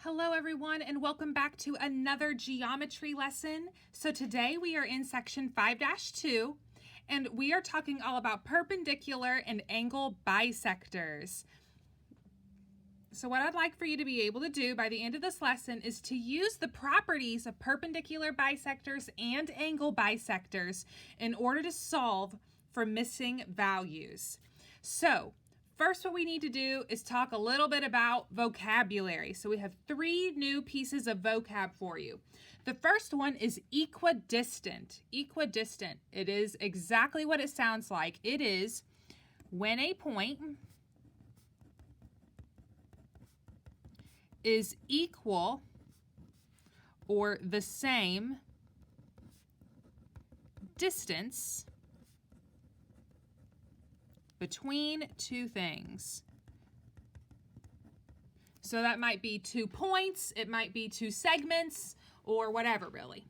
Hello everyone and welcome back to another geometry lesson. So today we are in section 5-2 and we are talking all about perpendicular and angle bisectors. So what I'd like for you to be able to do by the end of this lesson is to use the properties of perpendicular bisectors and angle bisectors in order to solve for missing values. So first, what we need to do is talk a little bit about vocabulary. So we have 3 new pieces of vocab for you. The first one is equidistant. Equidistant. It is exactly what it sounds like. It is when a point is equal or the same distance between two things. So that might be 2 points, it might be 2 segments, or whatever really.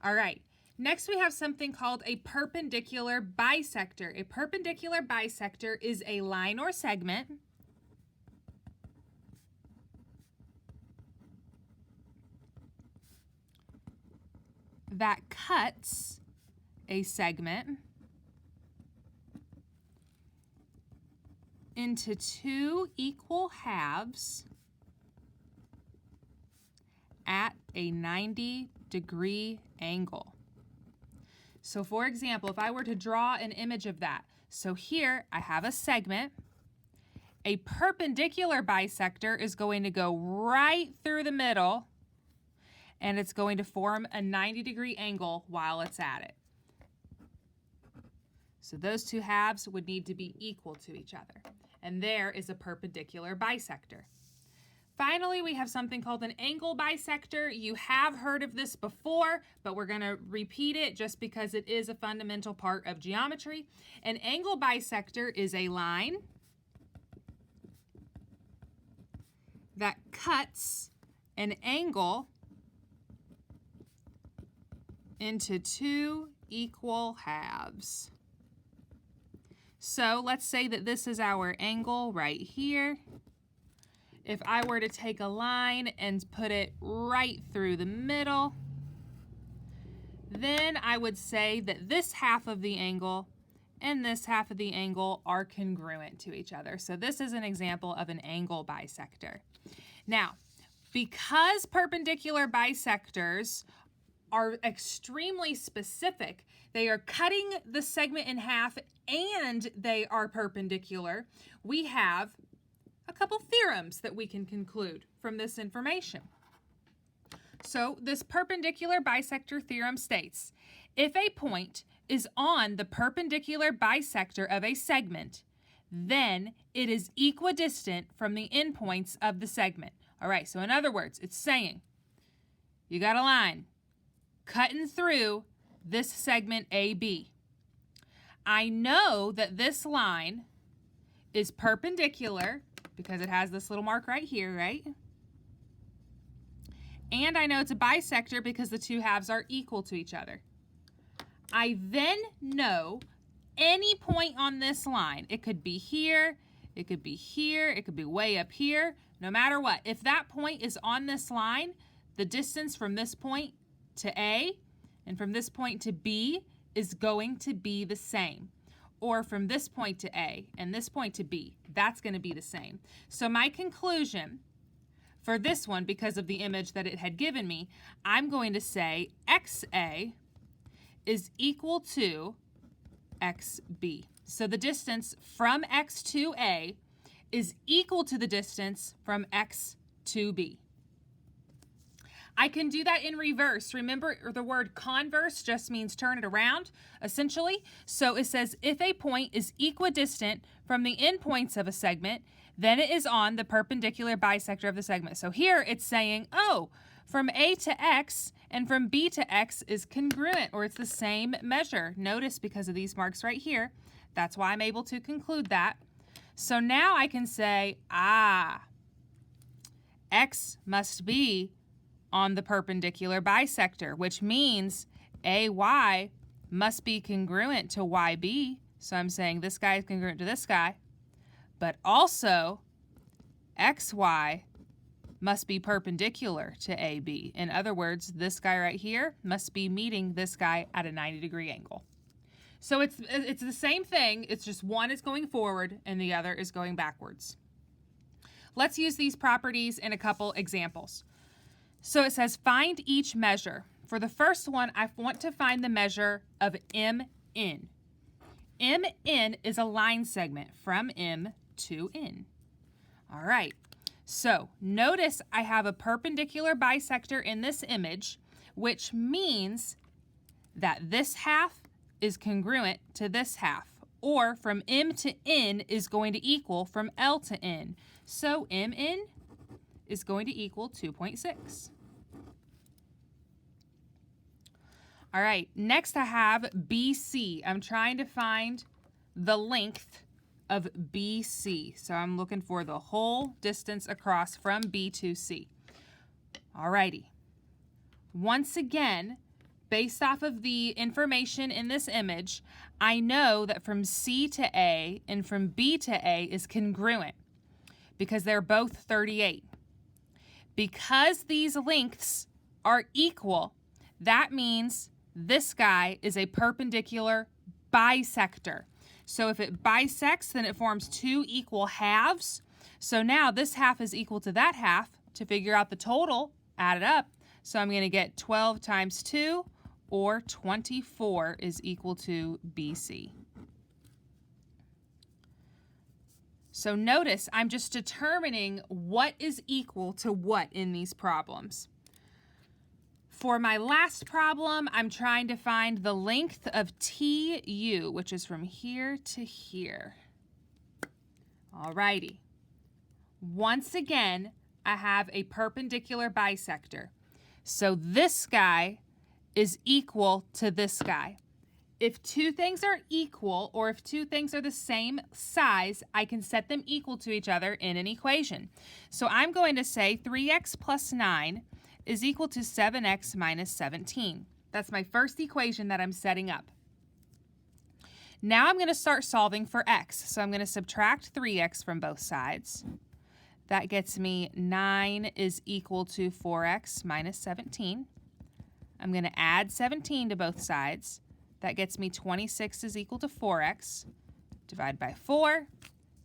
All right, next we have something called a perpendicular bisector. A perpendicular bisector is a line or segment that cuts a segment into 2 equal halves at a 90-degree angle. So for example, if I were to draw an image of that, so here I have a segment. A perpendicular bisector is going to go right through the middle and it's going to form a 90-degree angle while it's at it. So those 2 halves would need to be equal to each other. And there is a perpendicular bisector. Finally, we have something called an angle bisector. You have heard of this before, but we're going to repeat it just because it is a fundamental part of geometry. An angle bisector is a line that cuts an angle into 2 equal halves. So let's say that this is our angle right here. If I were to take a line and put it right through the middle, then I would say that this half of the angle and this half of the angle are congruent to each other. So this is an example of an angle bisector. Now, because perpendicular bisectors are extremely specific, they are cutting the segment in half and they are perpendicular, we have a couple theorems that we can conclude from this information. So this perpendicular bisector theorem states, if a point is on the perpendicular bisector of a segment, then it is equidistant from the endpoints of the segment. All right, so in other words, it's saying you got a line cutting through this segment AB. I know that this line is perpendicular because it has this little mark right here, right? And I know it's a bisector because the 2 halves are equal to each other. I then know any point on this line. It could be here, it could be here, it could be way up here. No matter what, if that point is on this line, the distance from this point to A and from this point to B is going to be the same. Or from this point to A and this point to B, that's going to be the same. So my conclusion for this one, because of the image that it had given me, I'm going to say XA is equal to XB. So the distance from X to A is equal to the distance from X to B. I can do that in reverse. Remember, the word converse just means turn it around, essentially. So it says if a point is equidistant from the endpoints of a segment, then it is on the perpendicular bisector of the segment. So here it's saying, oh, from A to X and from B to X is congruent, or it's the same measure. Notice because of these marks right here, that's why I'm able to conclude that. So now I can say, X must be on the perpendicular bisector, which means AY must be congruent to YB. So I'm saying this guy is congruent to this guy, but also XY must be perpendicular to AB. In other words, this guy right here must be meeting this guy at a 90-degree angle. So it's the same thing, it's just one is going forward and the other is going backwards. Let's use these properties in a couple examples. So it says find each measure. For the first one, I want to find the measure of MN. MN is a line segment from M to N. All right, so notice I have a perpendicular bisector in this image, which means that this half is congruent to this half, or from M to N is going to equal from L to N. So MN is going to equal 2.6. All right, next I have BC. I'm trying to find the length of BC. So I'm looking for the whole distance across from B to C. All righty. Once again, based off of the information in this image, I know that from C to A and from B to A is congruent because they're both 38. Because these lengths are equal, that means this guy is a perpendicular bisector. So if it bisects, then it forms two equal halves. So now this half is equal to that half. To figure out the total, add it up. So I'm going to get 12 times 2, or 24 is equal to BC. So notice I'm just determining what is equal to what in these problems. For my last problem, I'm trying to find the length of TU, which is from here to here. Alrighty. Once again, I have a perpendicular bisector. So this guy is equal to this guy. If two things are equal, or if two things are the same size, I can set them equal to each other in an equation. So I'm going to say 3x plus 9 is equal to 7x minus 17. That's my first equation that I'm setting up. Now I'm going to start solving for x. So I'm going to subtract 3x from both sides. That gets me 9 is equal to 4x minus 17. I'm going to add 17 to both sides. That gets me 26 is equal to 4x. Divide by 4.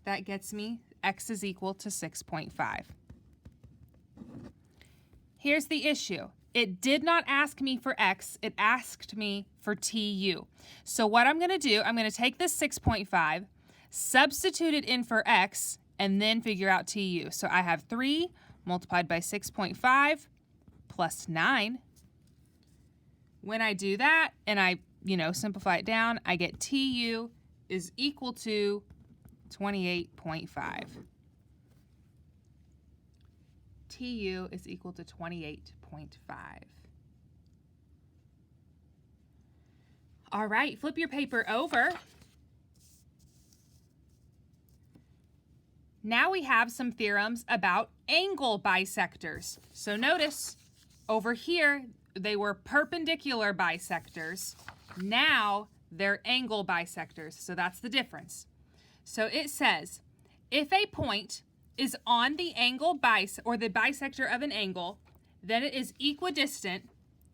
That gets me x is equal to 6.5. Here's the issue. It did not ask me for x. It asked me for TU. So what I'm going to do, I'm going to take this 6.5, substitute it in for x, and then figure out TU. So I have 3 multiplied by 6.5 plus 9. When I do that and I, simplify it down, I get TU is equal to 28.5. TU is equal to 28.5. All right, flip your paper over. Now we have some theorems about angle bisectors. So notice over here, they were perpendicular bisectors. Now they're angle bisectors. So that's the difference. So it says, if a point is on the angle or the bisector of an angle, then it is equidistant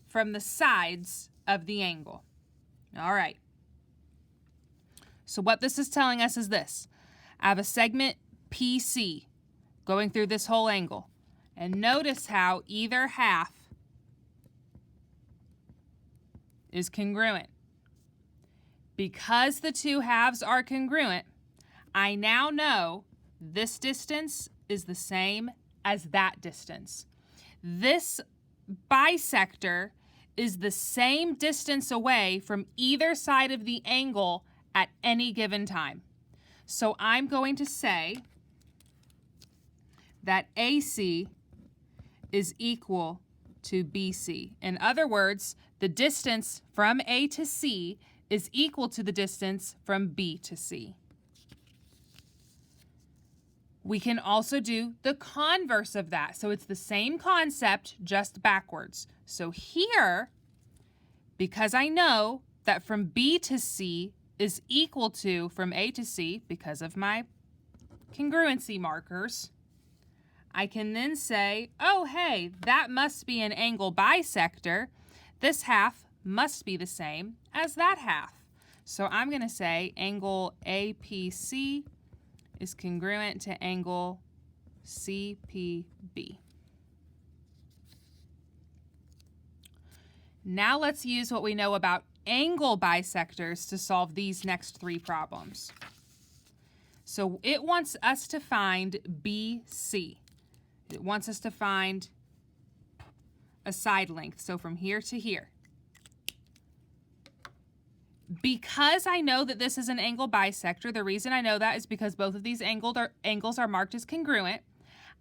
from the sides of the angle. All right. So what this is telling us is this. I have a segment PC going through this whole angle. And notice how either half is congruent. Because the two halves are congruent, I now know this distance is the same as that distance. This bisector is the same distance away from either side of the angle at any given time. So I'm going to say that AC is equal to BC. In other words, the distance from A to C is equal to the distance from B to C. We can also do the converse of that. So it's the same concept, just backwards. So here, because I know that from B to C is equal to from A to C, because of my congruency markers, I can then say, oh, hey, that must be an angle bisector. This half must be the same as that half. So I'm going to say angle APC is congruent to angle CPB. Now let's use what we know about angle bisectors to solve these next three problems. So it wants us to find BC. It wants us to find a side length, so from here to here. Because I know that this is an angle bisector, the reason I know that is because both of these angles are marked as congruent.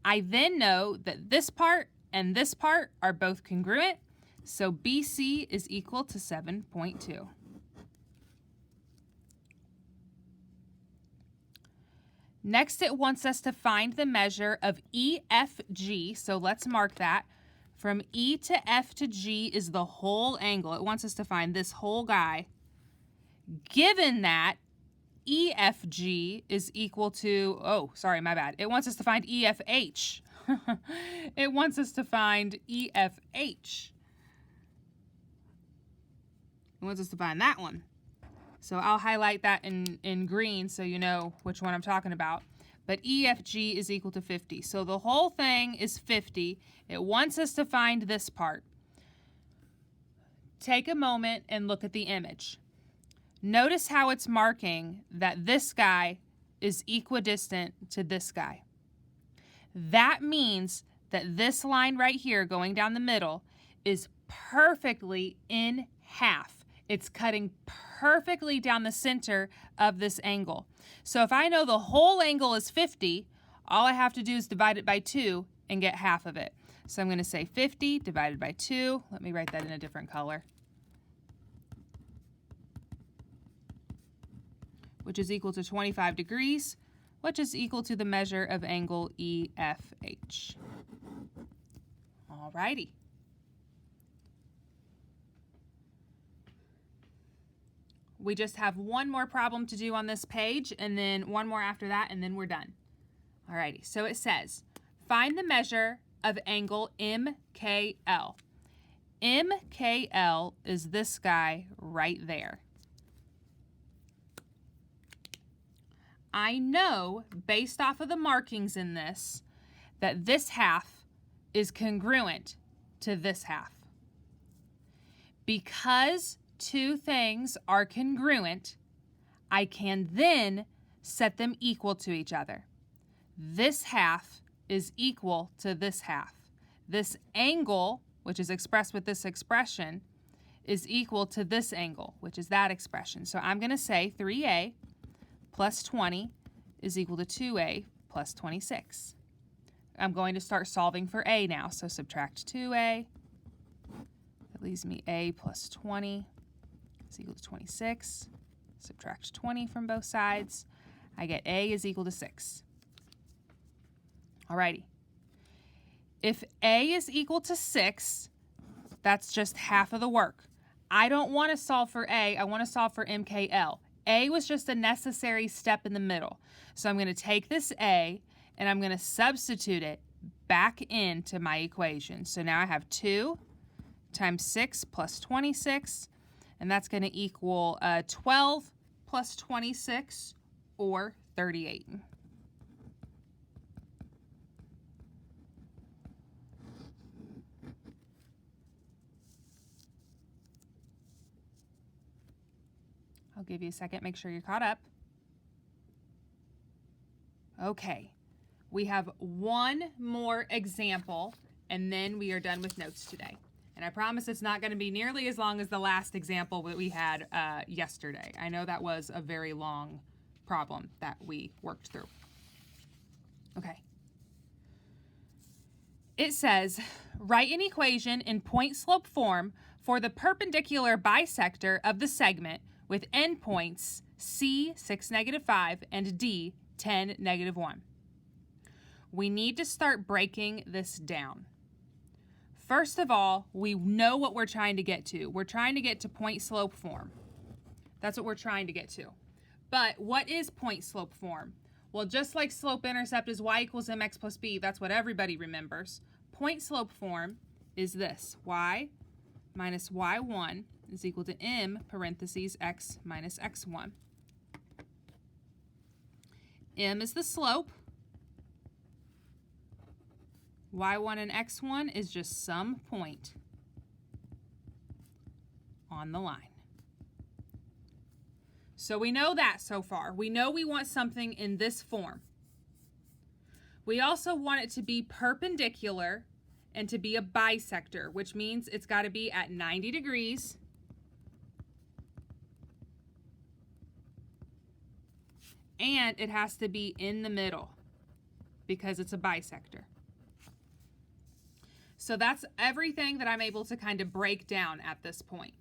I then know that this part and this part are both congruent, so BC is equal to 7.2. Next, it wants us to find the measure of EFG, so let's mark that. From E to F to G is the whole angle. It wants us to find this whole guy. Given that EFG is equal to, oh, sorry, my bad. It wants us to find EFH. It wants us to find EFH. It wants us to find that one. So I'll highlight that in green so you know which one I'm talking about. But EFG is equal to 50. So the whole thing is 50. It wants us to find this part. Take a moment and look at the image. Notice how it's marking that this guy is equidistant to this guy. That means that this line right here going down the middle is perfectly in half. It's cutting perfectly down the center of this angle. So if I know the whole angle is 50, all I have to do is divide it by 2 and get half of it. So I'm going to say 50 divided by 2. Let me write that in a different color. Which is equal to 25 degrees, which is equal to the measure of angle EFH. All righty. We just have one more problem to do on this page, and then one more after that, and then we're done. All righty, so it says, find the measure of angle MKL. MKL is this guy right there. I know, based off of the markings in this, that this half is congruent to this half. Because two things are congruent, I can then set them equal to each other. This half is equal to this half. This angle, which is expressed with this expression, is equal to this angle, which is that expression. So I'm going to say 3a plus 20 is equal to 2a plus 26. I'm going to start solving for a now. So subtract 2a. That leaves me a plus 20 is equal to 26. Subtract 20 from both sides. I get a is equal to 6. Alrighty. If a is equal to 6, that's just half of the work. I don't want to solve for a. I want to solve for MKL. A was just a necessary step in the middle. So I'm going to take this A and I'm going to substitute it back into my equation. So now I have 2 times 6 plus 26, and that's going to equal 12 plus 26, or 38. I'll give you a second, make sure you're caught up. Okay, we have one more example, and then we are done with notes today. And I promise it's not going to be nearly as long as the last example that we had yesterday. I know that was a very long problem that we worked through. Okay. It says, write an equation in point-slope form for the perpendicular bisector of the segment with endpoints C, 6, -5, and D, 10, -1. We need to start breaking this down. First of all, we know what we're trying to get to. We're trying to get to point-slope form. That's what we're trying to get to. But what is point-slope form? Well, just like slope-intercept is y equals mx plus b, that's what everybody remembers. Point-slope form is this. Y minus y1 is equal to m parentheses x minus x1. M is the slope. Y1 and x1 is just some point on the line. So we know that so far. We know we want something in this form. We also want it to be perpendicular and to be a bisector, which means it's got to be at 90 degrees and it has to be in the middle because it's a bisector. So that's everything that I'm able to kind of break down at this point.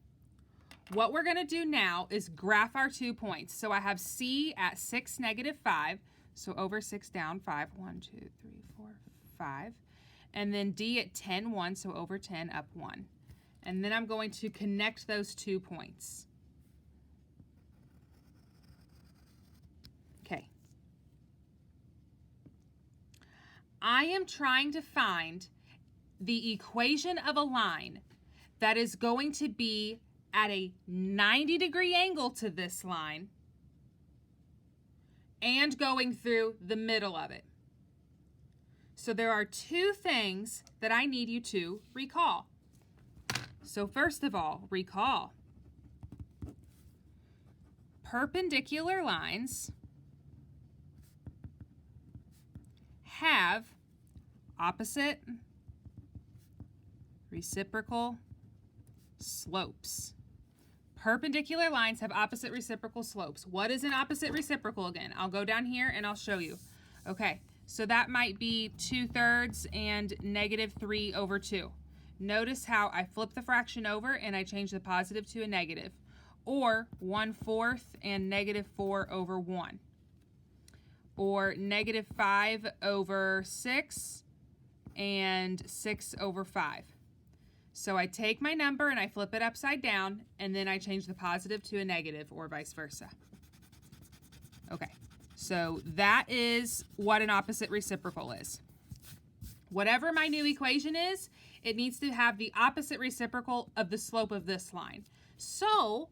What we're going to do now is graph our 2 points. So I have C at 6, -5. So over 6 down 5. 1, 2, 3, 4, 5. And then D at 10, 1. So over 10 up 1. And then I'm going to connect those 2 points. Okay. I am trying to find the equation of a line that is going to be at a 90-degree angle to this line and going through the middle of it. So there are 2 things that I need you to recall. So first of all, recall perpendicular lines have opposite reciprocal slopes. Perpendicular lines have opposite reciprocal slopes. What is an opposite reciprocal again? I'll go down here and I'll show you. Okay, so that might be 2/3 and -3/2. Notice how I flip the fraction over and I change the positive to a negative. Or 1/4 and -4/1. Or -5/6 and 6/5. So I take my number and I flip it upside down, and then I change the positive to a negative, or vice versa. Okay, so that is what an opposite reciprocal is. Whatever my new equation is, it needs to have the opposite reciprocal of the slope of this line. So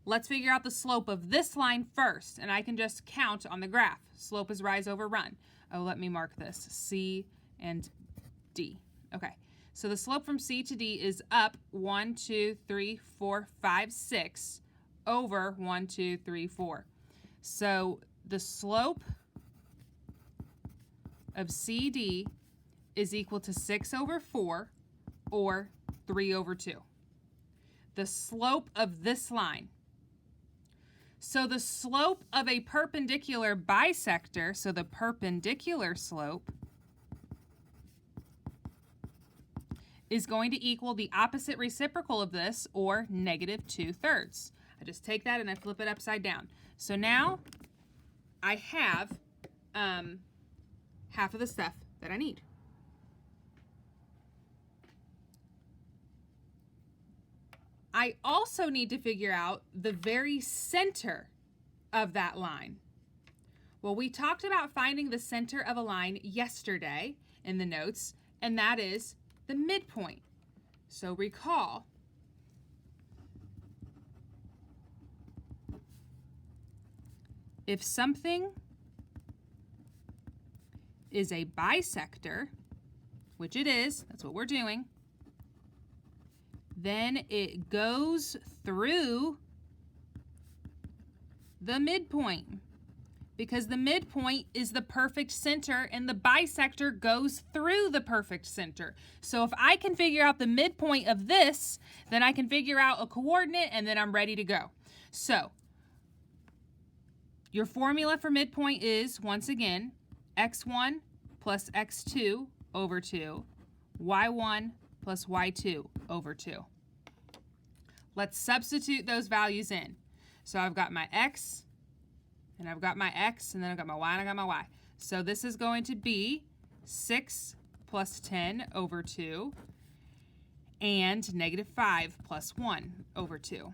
let's figure out the slope of this line first, and I can just count on the graph. Slope is rise over run. Oh, let me mark this, C and D. Okay. So the slope from C to D is up 1, 2, 3, 4, 5, 6 over 1, 2, 3, 4. So the slope of CD is equal to 6/4 or 3/2. The slope of this line. So the slope of a perpendicular bisector, so the perpendicular slope, is going to equal the opposite reciprocal of this, or -2/3. I just take that and I flip it upside down. So now I have half of the stuff that I need. I also need to figure out the very center of that line. Well, we talked about finding the center of a line yesterday in the notes, and that is the midpoint. So recall if something is a bisector, which it is, that's what we're doing, then it goes through the midpoint, because the midpoint is the perfect center and the bisector goes through the perfect center. So if I can figure out the midpoint of this, then I can figure out a coordinate and then I'm ready to go. So your formula for midpoint is, once again, x1 plus x2 over 2, y1 plus y2 over 2. Let's substitute those values in. So I've got my x, and I've got my x, and then I've got my y, and I got my y. So this is going to be 6 plus 10 over 2, and -5 plus 1 over 2.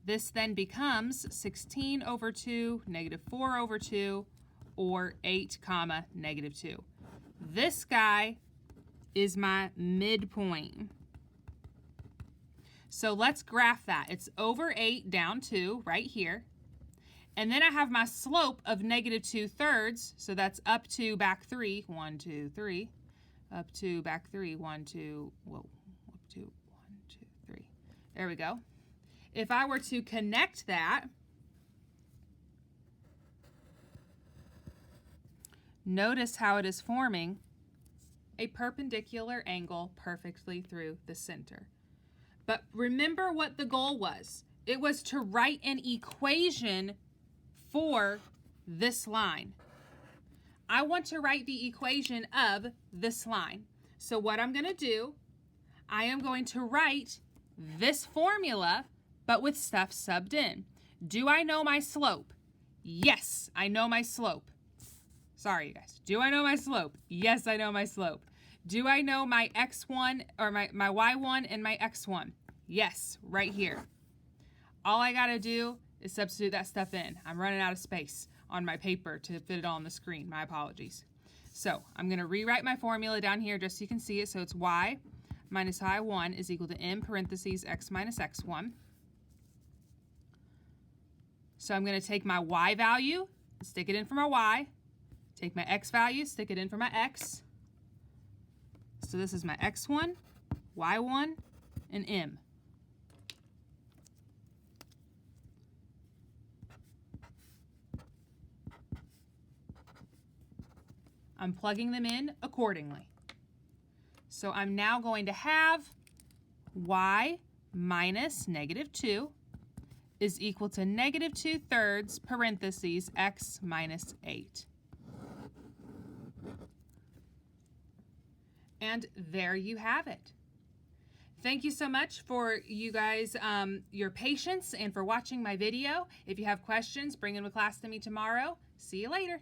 This then becomes 16 over 2, negative 4 over 2, or 8 comma negative 2. This guy is my midpoint. So let's graph that. It's over 8 down 2 right here. And then I have my slope of negative 2/3. So that's up to back 3. 1, 2, 3. Up to back 3. 1, 2, whoa. Up to 1, 2, 3. There we go. If I were to connect that, notice how it is forming a perpendicular angle perfectly through the center. But remember what the goal was. It was to write an equation for this line. I want to write the equation of this line. So what I'm going to do, I am going to write this formula, but with stuff subbed in. Do I know my slope? Yes, I know my slope. Sorry, you guys. Do I know my slope? Yes, I know my slope. Do I know my x1 or my y1 and my x1? Yes, right here. All I got to do is substitute that stuff in. I'm running out of space on my paper to fit it all on the screen. My apologies. So I'm going to rewrite my formula down here just so you can see it. So it's y minus y1 is equal to m parentheses x minus x1. So I'm going to take my y value, stick it in for my y. Take my x value, stick it in for my x. So this is my x1, y1, and m. I'm plugging them in accordingly. So I'm now going to have y minus negative 2 is equal to negative 2/3 parentheses x minus 8. And there you have it. Thank you so much for you guys, your patience and for watching my video. If you have questions, bring them to class to me tomorrow. See you later.